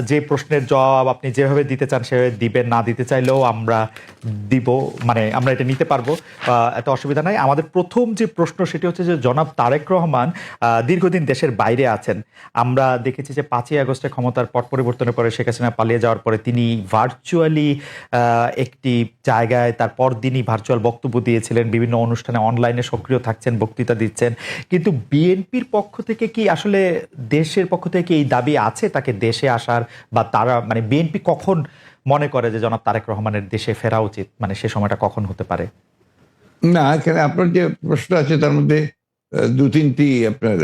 যে প্রশ্নের জবাব আপনি যেভাবে দিতে চান সেভাবে দিবেন, না দিতে চাইলেও আমরা দিব, মানে আমরা এটা নিতে পারবো, এত অসুবিধা নাই। আমাদের প্রথম যে প্রশ্ন সেটি হচ্ছে যে জনাব তারেক রহমান দীর্ঘদিন দেশের বাইরে আছেন। আমরা দেখেছি যে 5ই আগস্টে ক্ষমতার পট পরিবর্তনের পরে শেখ হাসিনা পালিয়ে যাওয়ার পরে তিনি ভার্চুয়ালি একটি জায়গায় তার পরদিনই ভার্চুয়াল বক্তব্য দিয়েছিলেন, বিভিন্ন অনুষ্ঠানে অনলাইনে সক্রিয় থাকছেন, বক্তৃতা দিচ্ছেন। কিন্তু বিএনপির পক্ষ থেকে কি আসলে, দেশের পক্ষ থেকে এই দাবি আছে তাকে দেশে আসার, বা তারা মানে বিএনপি কখন মনে করে যে জনাব তারেক রহমানের দেশে ফেরা উচিত, মানে সে সময়টা কখন হতে পারে? না, এখানে আপনার যে প্রশ্ন আছে তার মধ্যে দু তিনটি আপনার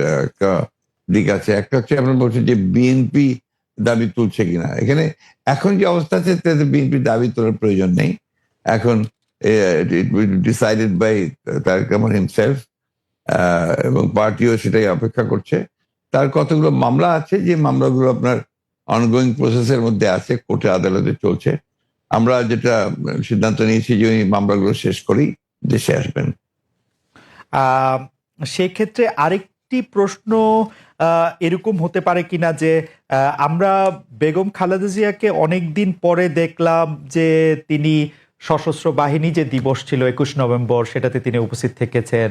দিক আছে। একটা হচ্ছে আপনার বলছেন যে বিএনপি দাবি তুলছে কিনা। এখানে এখন যে অবস্থা আছে তাতে বিএনপি দাবি তোলার প্রয়োজন নেই। এখন decided by Tarique Rahman himself, এবং পার্টিও সেটাই অপেক্ষা করছে। তার কতগুলো মামলা আছে, যে মামলাগুলো আপনার অনগোয়িং প্রসেসের মধ্যে আছে, কোর্টে আদালতে চলছে। আমরা যেটা সিদ্ধান্ত নিয়েছি যে ওই মামলাগুলো শেষ করেই দেশে আসবেন। সেক্ষেত্রে আরেকটি প্রশ্ন এরকম হতে পারে কিনা যে আমরা বেগম খালেদা জিয়াকে অনেকদিন পরে দেখলাম যে তিনি সশস্ত্র বাহিনী যে দিবস ছিল 21 নভেম্বর, সেটাতে তিনি উপস্থিত থেকেছেন।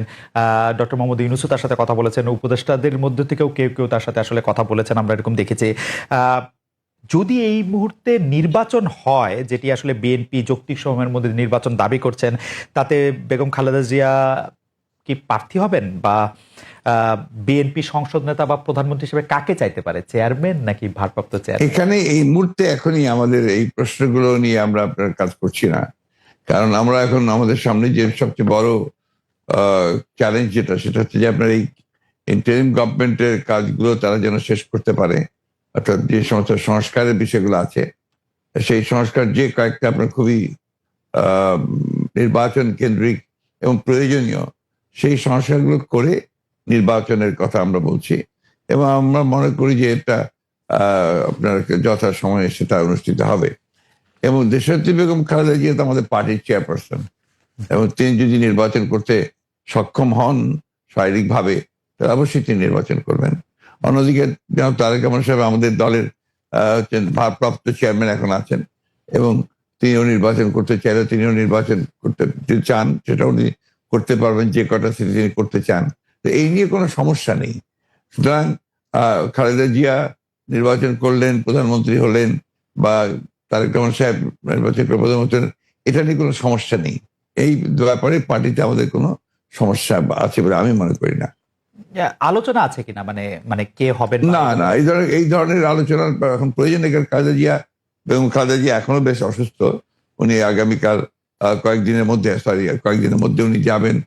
ডক্টর মোহাম্মদ ইউনূসও তার সাথে কথা বলেছেন, উপদেষ্টাদের মধ্যে থেকেও কেউ কেউ তার সাথে আসলে কথা বলেছেন, আমরা এরকম দেখেছি। যদি এই মুহূর্তে নির্বাচন হয়, যেটি আসলে বিএনপি যৌক্তিক সময়ের মধ্যে নির্বাচন দাবি করছেন, তাতে বেগম খালেদা জিয়া কি প্রার্থী হবেন, বা বিএনপি সংসদ নেতা বা প্রধানমন্ত্রী হিসেবে কাকে চাইতে পারে, চেয়ারম্যান নাকি ভারপ্রাপ্ত চেয়ারম্যান? এখানে এই মুহূর্তে এখনই আমাদের এই প্রশ্নগুলো নিয়ে আমরা আপনার কাজ করছি না, কারণ আমরা এখন আমাদের সামনে যে সবচেয়ে বড় চ্যালেঞ্জ যেটা, সেটা হচ্ছে যে আপনার এই ইন্টারিম গভর্নমেন্টের কাজগুলো তারা যেন শেষ করতে পারে, অর্থাৎ যে সমস্ত সংস্কারের বিষয়গুলো আছে সেই সংস্কার যে কয়েকটা আপনার খুবই নির্বাচন কেন্দ্রিক এবং প্রয়োজনীয়, সেই সংস্কারগুলো করে নির্বাচনের কথা আমরা বলছি। এবং আমরা মনে করি যে এটা আপনার যথা সময়ে সেটা অনুষ্ঠিত হবে। এবং দেশনেত্রী বেগম খালেদা জিয়া তো আমাদের পার্টির চেয়ারপারসন, এবং তিনি যদি নির্বাচন করতে সক্ষম হন শারীরিকভাবে, তাহলে অবশ্যই তিনি নির্বাচন করবেন। অন্যদিকে যেমন তারেক রহমান সাহেব আমাদের দলের ভারপ্রাপ্ত চেয়ারম্যান এখন আছেন, এবং তিনিও নির্বাচন করতে চাইলে তিনিও নির্বাচন করতে চান, সেটা উনি করতে পারবেন যে কটা সিটি তিনি করতে চান। তো এই নিয়ে কোনো সমস্যা নেই। সুতরাং খালেদা জিয়া নির্বাচন করলেন, প্রধানমন্ত্রী হলেন, বা তারেক রহমান সাহেব নির্বাচন করে প্রধানমন্ত্রী, এটা নিয়ে কোনো সমস্যা নেই। এই ব্যাপারে পার্টিতে আমাদের কোনো সমস্যা আছে বলে আমি মনে করি না। আলোচনা আছে কিনা, মানে মানে কে হবেন? না না, এই ধরনের আলোচনা এখন প্রয়োজন নেই। খালেদা জিয়া, বেগম খালেদা জিয়া এখনো বেশ অসুস্থ। উনি আগামীকাল কয়েকদিনের মধ্যে উনি যাবেন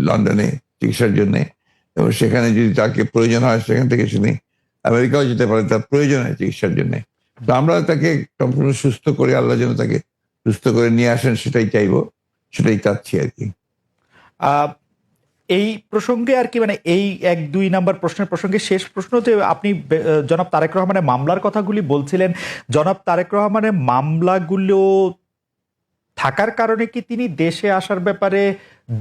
লন্ডনে চিকিৎসার জন্য, এবং সেখানে যদি তাকে প্রয়োজন হয় সেখান থেকে তিনি আমেরিকাও যেতে পারেন, তার প্রয়োজন হয় চিকিৎসার জন্য। তো আমরা তাকে সম্পূর্ণ সুস্থ করে, আল্লাহ যেন তাকে সুস্থ করে নিয়ে আসেন, সেটাই চাইবো, সেটাই চাচ্ছি আর কি। এই প্রসঙ্গে আর কি, মানে এই 1-2 নাম্বার প্রশ্নের প্রসঙ্গে শেষ প্রশ্ন, যে আপনি জনাব তারেক রহমানের মামলার কথাগুলি বলছিলেন, জনাব তারেক রহমানের মামলাগুলো থাকার কারণে কি তিনি দেশে আসার ব্যাপারে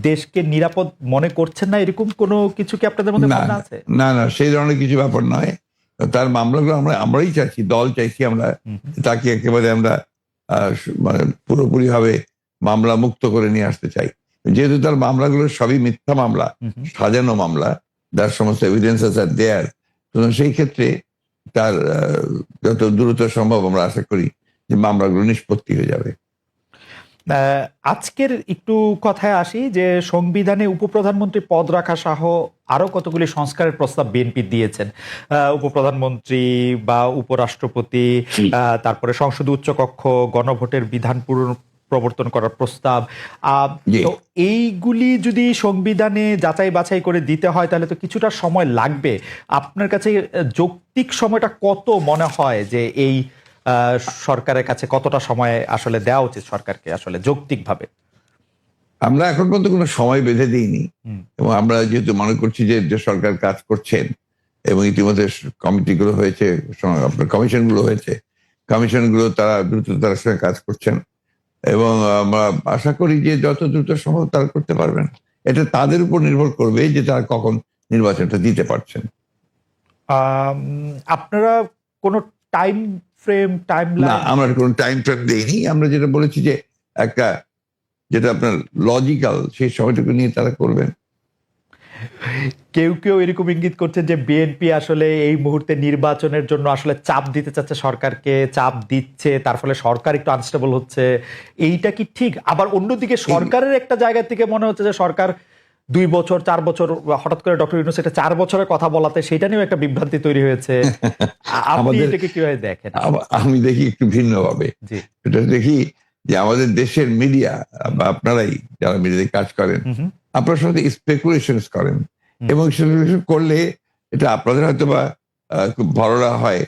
দেশকে নিরাপদ মনে করছেন না, এরকম কোনো কিছু কি আপনাদের মধ্যে ভাবনা আছে? না না, সেই ধরনের কিছু ব্যাপার নয়। তার মামলাগুলো আমরাই চাইছি, দল চাইছি আমরা তাকে একেবারে আমরা মানে পুরোপুরি ভাবে মামলা মুক্ত করে নিয়ে আসতে চাই। যেহেতু তার মামলাগুলো সবই মিথ্যা মামলা, সাজানো মামলা, যার সমস্ত এভিডেন্সেস আর দেয়ার, সেই ক্ষেত্রে তার যত দ্রুত সম্ভব আমরা আশা করি যে মামলাগুলো নিষ্পত্তি হয়ে যাবে। আজকের একটু কথায় আসি, যে সংবিধানে উপপ্রধানমন্ত্রী পদ রাখা সহ আরো কতগুলি সংস্কারের প্রস্তাব বিএনপি দিয়েছেন। উপপ্রধানমন্ত্রী বা উপরাষ্ট্রপতি, তারপরে সংসদ উচ্চকক্ষ, গণভোটের বিধান প্রবর্তন করার প্রস্তাব। তো এইগুলি যদি সংবিধানে যাচাই বাছাই করে দিতে হয়, তাহলে তো কিছুটা সময় লাগবে। আপনার কাছে যৌক্তিক সময়টা কত মনে হয়, যে এই সরকারের কাছে কতটা সময় আসলে দেওয়া উচিত সরকারকে আসলে যৌক্তিকভাবে? আমরা এখন পর্যন্ত কোনো সময় বেঁধে দিইনি, এবং আমরা যেহেতু মনে করছি যে সরকার কাজ করছেন, এবং ইতিমধ্যে কমিটিগুলো হয়েছে, আপনার কমিশনগুলো হয়েছে, কমিশনগুলো তারা দ্রুততার সঙ্গে কাজ করছেন, এবং আমরা আশা করি যে যত দ্রুত সম্ভব তারা করতে পারবেন। এটা তাদের উপর নির্ভর করবে যে তারা কখন নির্বাচনটা দিতে পারছেন। আপনারা কোনো টাইম ফ্রেম, না, টাইমলাইন? আমরা কোনো টাইম ফ্রেম দেইনি। আমরা যেটা বলেছি যে একটা যেটা আপনার লজিক্যাল সেই সময়টুকু নিয়ে তারা করবেন। কেউ কেউ এরকম ইঙ্গিত করছেন যে বিএনপি আসলে এই মুহূর্তে নির্বাচনের জন্য আসলে চাপ দিতে চাচ্ছে সরকারকে, চাপ দিচ্ছে, তার ফলে সরকার একটু আনস্টেবল হচ্ছে। এইটা কি ঠিক? আবার অন্যদিকে সরকারের একটা জায়গা থেকে মনে হচ্ছে যে সরকার 2 বছর 4 বছর, হঠাৎ করে ডক্টর ইউনূস এটা 4 বছরের কথা বলাতে সেটা নিয়েও একটা বিভ্রান্তি তৈরি হয়েছে। আপনি আমাদের এটাকে কিভাবে দেখেন? আমি দেখি একটু ভিন্নভাবে। জি। এটা দেখি যে আমাদের দেশের মিডিয়া বা আপনারাই যারা মিডিয়াতে কাজ করেন, আপনারা সাথে স্পেকুলেশনস করেন এবং স্পেকুলেশন করলে এটা আপনাদের হয়তো বা খুব ভররা হয়,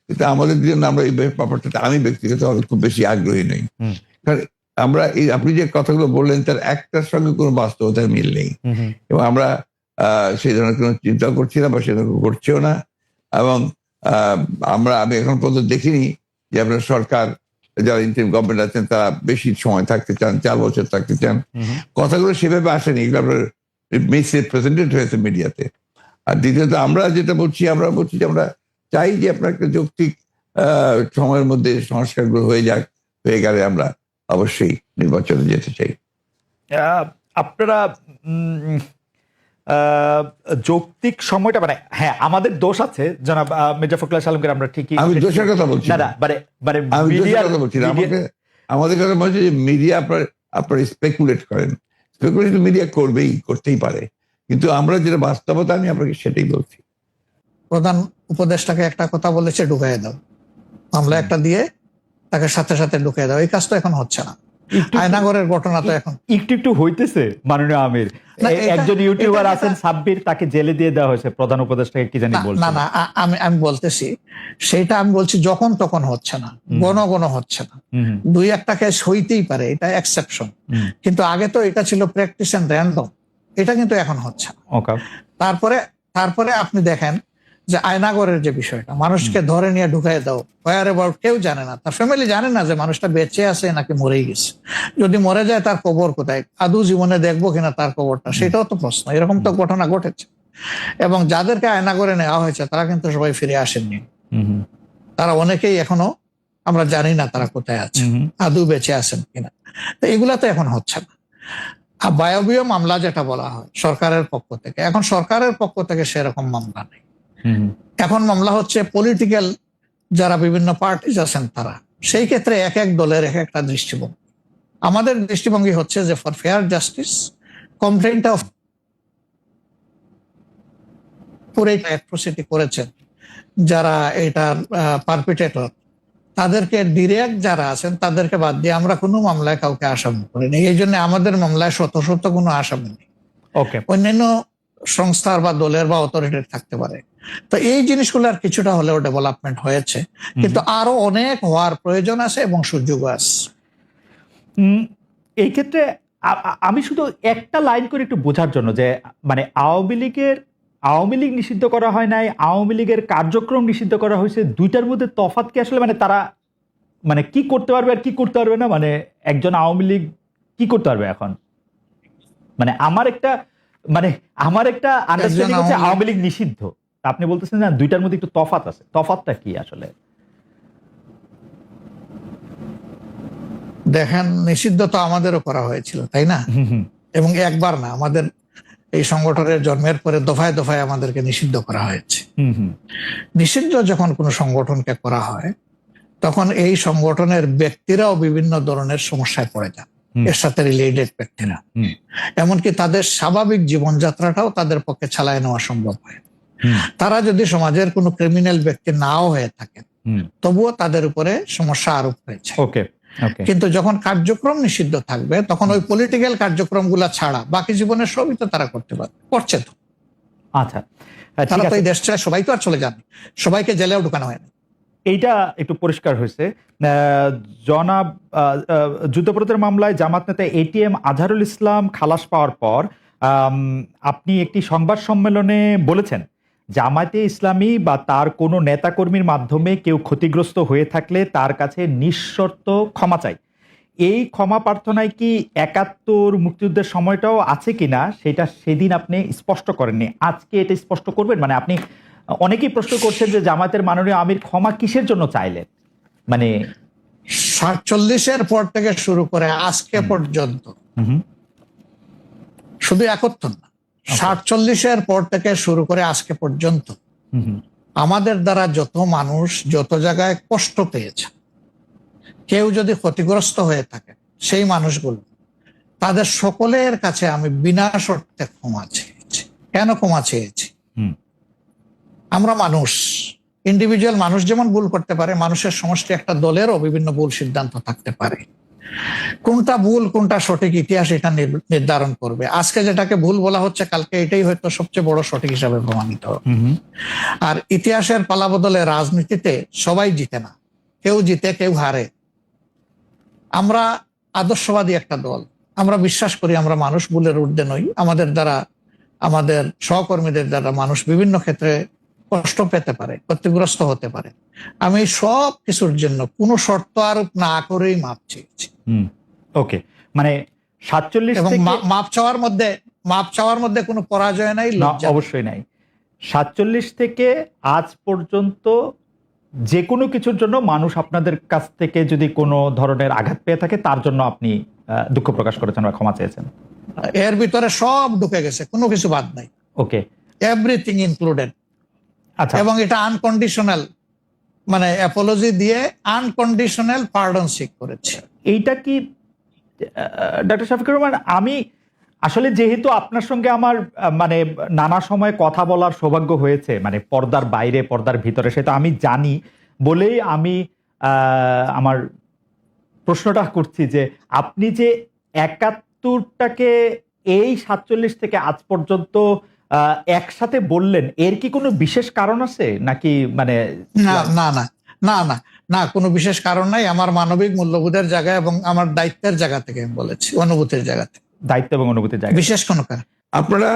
কিন্তু আমাদের জন্য আমরা এই ব্যাপারটাতে আমি ব্যক্তিগতভাবে খুব বেশি আগ্রহী নই। কারণ আমরা এই আপনি যে কথাগুলো বললেন তার একটার সঙ্গে কোনো বাস্তবতার মিল নেই এবং আমরা সেই ধরনের কোনো চিন্তা করছি না বা সে ধরনের করছেও না। এবং আমি এখন পর্যন্ত দেখিনি যে আপনার সরকার যারা ইন্টারিম গভর্নমেন্ট আছেন তারা বেশি সময় থাকতে চান, 4 বছর থাকতে চান। কথাগুলো সেভাবে আসেনি, এগুলো আপনার মিসরিপ্রেজেন্টেড হয়েছে মিডিয়াতে। আর দ্বিতীয়ত আমরা যেটা বলছি, আমরা বলছি যে আমরা চাই যে আপনার একটা যৌক্তিক সময়ের মধ্যে সংস্কারগুলো হয়ে গেলে আমরা অবশ্যই নির্বাচনে যেতে চাই। আপনারা যৌক্তিক সময়টা, মানে হ্যাঁ আমাদের দোষ আছে জনাব মির্জা ফখরুল আলমগীর, আমরা ঠিকই, আমি দোষের কথা বলছি না, মানে আমি দোষের কথা বলছি না। আমাদের কথা বলছি যে মিডিয়া আপনার স্পেকুলেট করেন, স্পেকুলেশন মিডিয়া করতেই পারে, কিন্তু আমরা যেটা বাস্তবতা আমি আপনাকে সেটাই বলছি। প্রধান উপদেষ্টাকে একটা কথা বলেছে, ঢুকাই দাও, মামলা একটা দিয়ে তাকে সাথে সাথে ঢুকিয়ে দাও। এই কাজ তো এখন হচ্ছে না। আয়নাগরের ঘটনা তো এখন একটু হইতেছে। মাননীয় আমির, একজন ইউটিউবার আছেন সাব্বির, তাকে জেলে দিয়ে দেওয়া হয়েছে প্রধান উপদেষ্টাকে, কি জানি বলছে। না, আমি বলতেছি সেটা, আমি বলছি যখন তখন হচ্ছে না, ঘন হচ্ছে না, 2-1টা কেস হইতেই পারে, এটা এক্সেপশন, কিন্তু আগে তো এটা ছিল প্র্যাকটিস এন্ড র্যান্ডম, এটা কিন্তু এখন হচ্ছে না। তারপরে আপনি দেখেন যে আয়নাগরের যে বিষয়টা, মানুষকে ধরে নিয়ে ঢুকাই দাও, ওয়ার অ্যাবাউট কেউ জানে না, তার ফ্যামিলি জানে না যে মানুষটা বেঁচে আছে নাকি মরেই গেছে। যদি মরে যায় তার কবর কোথায়, আদৌ জীবনে দেখবো কিনা তার কবরটা, সেটাও তো প্রশ্ন। এরকম তো ঘটনা ঘটেছে। এবং যাদেরকে আয়নাগরে নেওয়া হয়েছে তারা কিন্তু সবাই ফিরে আসেননি, তারা অনেকেই এখনো আমরা জানি না তারা কোথায় আছে, আদৌ বেঁচে আছেন কিনা। তো এগুলা তো এখন হচ্ছে না। আর বায়বীয় মামলা যেটা বলা হয় সরকারের পক্ষ থেকে, এখন সরকারের পক্ষ থেকে সেরকম মামলা নেই। এখন মামলা হচ্ছে পলিটিক্যাল যারা বিভিন্ন পার্টিজ আছেন তারা, সেই ক্ষেত্রে এক এক দলের এক একটা দৃষ্টিভঙ্গি। আমাদের দৃষ্টিভঙ্গি হচ্ছে যে ফর ফেয়ার জাস্টিস কমপ্লেইনটা অ্যাট্রোসিটি করেছেন যারা এটার পারপিটেটর, তাদেরকে ডিরেক্ট যারা আছেন তাদেরকে বাদ দিয়ে আমরা কোনো মামলায় কাউকে আসামি করিনি। এই জন্য আমাদের মামলায় শত কোনো আসামি নেই। অন্যান্য সংস্থার বা দলের বা অথরিটির থাকতে পারে। তো এই জিনিসগুলোর কিছুটা হলেও ডেভেলপমেন্ট হয়েছে, কিন্তু আরো অনেক হওয়ার প্রয়োজন আছে এবং সুযোগ আছে। এই ক্ষেত্রে আমি শুধু একটা লাইন করে একটু বোঝার জন্য, যে মানে আওয়ামী লীগ নিষিদ্ধ করা হয় নাই, আওয়ামী লীগের কার্যক্রম নিষিদ্ধ করা হয়েছে, দুইটার মধ্যে তফাৎ কি আসলে? মানে তারা মানে কি করতে পারবে আর কি করতে পারবে না, মানে একজন আওয়ামী লীগ কি করতে পারবে এখন? মানে আমার একটা আন্ডারস্ট্যান্ডিং হচ্ছে আওয়ামী লীগ নিষিদ্ধ, আপনি বলতেছেন না দুইটার মধ্যে একটু তফাৎ আছে। তফাৎটা কি আসলে? দেখেন, নিষিদ্ধ তো আমাদেরও করা হয়েছিল, তাই না? এবং একবার না, আমাদের এই সংগঠনের জন্মের পরে দফায় দফায় আমাদেরকে নিষিদ্ধ করা হয়েছে। নিষিদ্ধ যখন কোনো সংগঠনকে করা হয় তখন এই সংগঠনের ব্যক্তিরাও বিভিন্ন ধরনের সমস্যায় পড়ে যান, এর সাথে রিলেটেড ব্যক্তিরা, এমনকি তাদের স্বাভাবিক জীবনযাত্রাটাও তাদের পক্ষে চালায় নেওয়া সম্ভব হয়। তারা যদি সমাজের কোনো ক্রিমিনাল ব্যক্তি নাও হয়ে থাকেন তবুও তাদের উপরে সমস্যা আরোপ হয়েছে। কিন্তু যখন কার্যক্রম নিষিদ্ধ থাকবে তখন ওই পলিটিক্যাল কার্যক্রমগুলা ছাড়া বাকি জীবনের সবই তো তারা করতে পারবে, করছে তো। আচ্ছা, তারা তো এই দেশ ছেড়ে সবাই তো আর চলে যান, সবাইকে জেলেও ঢুকানো হয় না। এইটা একটু পরিষ্কার হয়েছে। জনাব যুদ্ধাপরাধের মামলায় জামাত নেতা এটিএম আজহারুল ইসলাম খালাস পাওয়ার পর আপনি একটি সংবাদ সম্মেলনে বলেছেন, জামায়াতে ইসলামী বা তার কোনো নেতাকর্মীর মাধ্যমে কেউ ক্ষতিগ্রস্ত হয়ে থাকলে তার কাছে নিঃশর্ত ক্ষমা চাই। এই ক্ষমা প্রার্থনায় কি ৭১ মুক্তিযুদ্ধের সময়টাও আছে কিনা সেটা সেদিন আপনি স্পষ্ট করেননি, আজকে এটা স্পষ্ট করবেন? মানে আপনি অনেকেই প্রশ্ন করছেন যে জামায়াতের মাননীয় আমির ক্ষমা কিসের জন্য চাইলেন, মানে 47-এর পর থেকে শুরু করে আজকে পর্যন্ত, শুধু 71 না, 47-এর পর থেকে শুরু করে আজকে পর্যন্ত আমাদের দ্বারা যত মানুষ যত জায়গায় কষ্ট পেয়েছে, কেউ যদি ক্ষতিগ্রস্ত হয়ে থাকে, সেই মানুষগুলো তাদের সকলের কাছে আমি বিনা শর্তে ক্ষমা চেয়েছি। কেন ক্ষমা চেয়েছি? আমরা মানুষ, ইন্ডিভিজুয়াল মানুষ যেমন ভুল করতে পারে, মানুষের সমষ্টি একটা দলেরও বিভিন্ন ভুল সিদ্ধান্ত থাকতে পারে। কোনটা ভুল কোনটা সঠিক ইতিহাস এটা নির্ধারণ করবে। আজকে যেটাকে ভুল বলা হচ্ছে, কালকে এটাই হয়তো সবচেয়ে বড় সঠিক হিসাবে প্রমাণিত হবে। আর ইতিহাসের পালাবদলে রাজনীতিতে সবাই জিতে না, কেউ জিতে কেউ হারে। আমরা আদর্শবাদী একটা দল, আমরা বিশ্বাস করি আমরা মানুষ ভুলের ঊর্ধ্বে নই। আমাদের দ্বারা, আমাদের সহকর্মীদের দ্বারা মানুষ বিভিন্ন ক্ষেত্রে কষ্ট পেতে পারে, ক্ষতিগ্রস্ত হতে পারে। আমি সব কিছুর জন্য কোনো শর্ত আরোপ না করেই মাপ চেয়েছি। ওকে, মানে 47 এবং থেকে মাপ চাওয়ার মধ্যে কোনো পরাজয় নাই, লজ্জা অবশ্যই নাই। 47 থেকে আজ পর্যন্ত যে কোনো কিছুর জন্য মানুষ আপনাদের কাছ থেকে যদি কোনো ধরনের আঘাত পেয়ে থাকে, তার জন্য আপনি দুঃখ প্রকাশ করেছেন বা ক্ষমা চেয়েছেন। এর ভিতরে সব ঢুকে গেছে, কোনো কিছু বাদ নাই। ওকে, এভরিথিং ইনক্লুডেড। আচ্ছা, এবং এটা আনকন্ডিশনাল, মানে অ্যাপোলজি দিয়ে আনকন্ডিশনাল পার্ডন সিক করেছে। এইটা কি ডক্টর শফিকুর রহমান, আমি আসলে যেহেতু আপনার সঙ্গে আমার মানে নানা সময় কথা বলার সৌভাগ্য হয়েছে, মানে পর্দার বাইরে পর্দার ভিতরে, সেটা আমি জানি বলেই আমি আমার প্রশ্নটা করছি যে আপনি যে 71টাকে এই 47 থেকে আজ পর্যন্ত একসাথে বললেন, এর কি কোনো বিশেষ কারণ আছে নাকি? মানে না না না না না না, কোনো বিশেষ কারণ নাই। আমার মানবিক মূল্যবোধের জায়গা এবং আমার দায়িত্বের জায়গা থেকে আমি বলেছি, অনুভূতির জায়গা থেকে। দায়িত্ব এবং অনুভূতির জায়গা, বিশেষ কোনো কারণ। আপনারা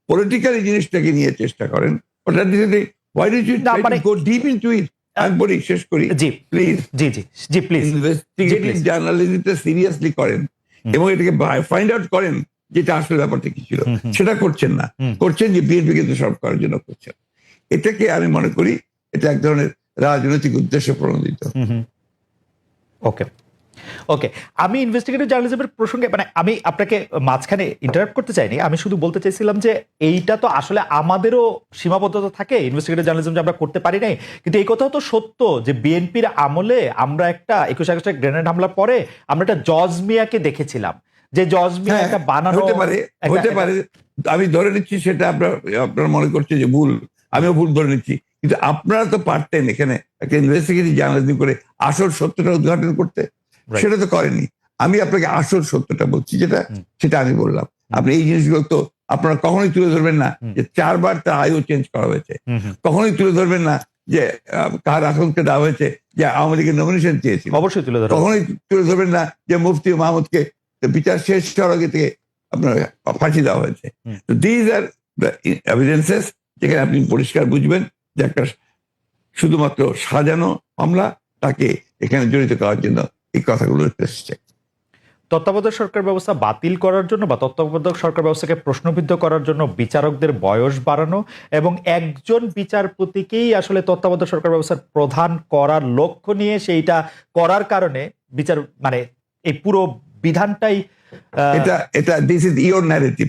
পলিটিক্যালি জিনিসটাকে নিয়ে চেষ্টা করেন, ওটা দিতে why don't you try to go deep into it? আমি বলি, শেষ করি জি প্লিজ। জি জি জি প্লিজ। ইনভেস্টিগেটিভ জার্নালিজমটা সিরিয়াসলি করেন এবং এটাকে ফাইন্ড আউট করেন যেটা আসলে ব্যাপারটা কি ছিল। সেটা করছেন না, করছেন যে বিএনপি কে দোষারোপ করার জন্য করছেন। এটাকে আমি মনে করি এটা এক ধরনের রাজনৈতিক উদ্দেশ্য প্রণোদিত। ওকে ওকে, আমি ইনভেস্টিগেটিভ জার্নালিজমের প্রসঙ্গে, মানে আমি আপনাকে মাঝখানে ইন্টারাপ্ট করতে চাইনি, আমি শুধু বলতে চাইছিলাম যে এইটা তো আসলে আমাদেরও সীমাবদ্ধতা থাকে, ইনভেস্টিগেটিভ জার্নালিজম যে আমরা করতে পারি নাই। কিন্তু এই কথাও তো সত্য যে বিএনপির আমলে আমরা একটা 21 আগস্টের গ্রেনেড হামলার পরে আমরা একটা জজ মিয়াকে দেখেছিলাম, যে জজ মিয়া একটা বানানো হতে পারে। আমি ধরে নিচ্ছি সেটা আপনারা মনে করছে যে ভুল, আমিও ভুল ধরে নিচ্ছি, কিন্তু আপনারা তো পারতেন এখানে একটা ইনভেস্টিগেটিভ জার্নালিজম করে আসল সত্যটা উদ্ঘাটন করতে, সেটা তো করেনি। আমি আপনাকে আসল সত্যটা বলছি, সেটা আমি বললাম। আপনি এই জিনিসগুলো তো আপনারা কখনোই তুলে ধরবেন না যে 4 বার তার আয়ু চেঞ্জ করা হয়েছে, কখনোই তুলে ধরবেন না যে কার আতঙ্কে দেওয়া হয়েছে যে আওয়ামী লীগের নমিনেশন চেয়েছিল, অবশ্যই তুলে ধরবেন। কখনোই তুলে ধরবেন না যে মুফতি মাহমুদকে বিচার শেষ হওয়ার আগে থেকে আপনার ফাঁসি দেওয়া হয়েছে। তো দিজ আর দ্য এভিডেন্সেস, যেখানে আপনি পরিষ্কার বুঝবেন যে একটা শুধুমাত্র সাজানো মামলা, তাকে এখানে জড়িত করার জন্য এই কথাগুলো এসেছে। তত্ত্বাবধায়ক সরকার ব্যবস্থা বাতিল করার জন্য বা তত্ত্বাবধায়ক সরকার ব্যবস্থাকে প্রশ্নবিদ্ধ করার জন্য বিচারকদের বয়স বাড়ানো এবং একজন বিচারপতিকেই আসলে তত্ত্বাবধায়ক সরকার ব্যবস্থার প্রধান করার লক্ষ্য নিয়ে সেইটা করার কারণে বিচার, মানে এই পুরো বিধানটাই এটা দিস ইজ ইওর ন্যারেটিভ,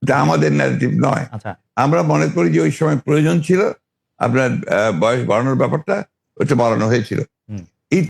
এটা আমাদের ন্যারেটিভ নয়। আচ্ছা, আমরা মনে করি যে ওই সময় প্রয়োজন ছিল আপনার বয়স বাড়ানোর ব্যাপারটা, ওটা বাড়ানো হয়েছিল।